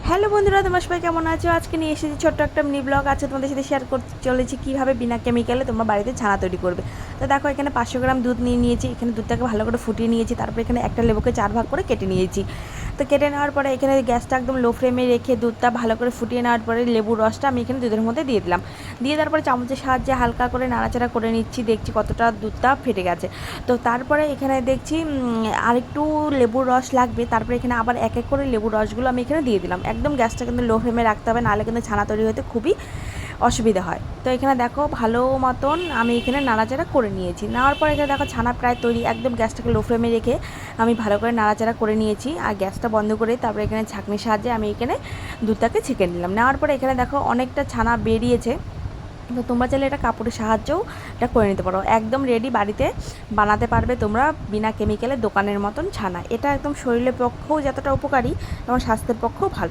Hello বন্ধুরা, তোমার সবাই কেমন আছো? আজকে নিয়ে এসেছি ছোট্ট একটা মিনি ব্লগ আছে, তোমাদের সাথে শেয়ার করতে চলেছি কীভাবে বিনা কেমিক্যালে তোমরা বাড়িতে ছানা তৈরি করবে। তো দেখো, এখানে 500 গ্রাম দুধ নিয়ে নিয়েছি। এখানে দুধটাকে ভালো করে ফুটিয়ে নিয়েছি। তারপর এখানে একটা লেবুকে 4 ভাগ করে কেটে নিয়েছি। তো কেটে নেওয়ার পরে এখানে গ্যাসটা একদম লো ফ্লেমে রেখে দুধটা ভালো করে ফুটিয়ে নেওয়ার পরে লেবুর রসটা আমি এখানে দুধের মধ্যে দিয়ে দিলাম। দিয়ে তারপরে চামচের সাহায্যে হালকা করে নাড়াচাড়া করে নিচ্ছি। দেখছি কতটা দুধটা ফেটে গেছে। তো তারপরে এখানে দেখছি আরেকটু লেবুর রস লাগবে। তারপরে এখানে আবার এক এক করে লেবুর রসগুলো আমি এখানে দিয়ে দিলাম। একদম গ্যাসটা কিন্তু লো ফ্লেমে রাখতে হবে, নাহলে কিন্তু ছানা তৈরি হতে খুবই অসুবিধা হয়। তো এখানে দেখো ভালো মতন আমি এখানে নাড়াচাড়া করে নিয়েছি। নেওয়ার পর এখানে দেখো ছানা প্রায় তৈরি। একদম গ্যাসটাকে লো ফ্লেমে রেখে আমি ভালো করে নাড়াচাড়া করে নিয়েছি। আর গ্যাসটা বন্ধ করে তারপরে এখানে ছাঁকনির সাহায্যে আমি এখানে দুধটাকে ছেঁকে নিলাম। নেওয়ার পরে এখানে দেখো অনেকটা ছানা বেরিয়েছে। তো তোমরা চাইলে এটা কাপড়ের সাহায্যেও এটা করে নিতে পারো। একদম রেডি, বাড়িতে বানাতে পারবে তোমরা বিনা কেমিক্যালে দোকানের মতন ছানা। এটা একদম শরীরের পক্ষেও যতটা উপকারী, তোমার স্বাস্থ্যের পক্ষেও ভালো।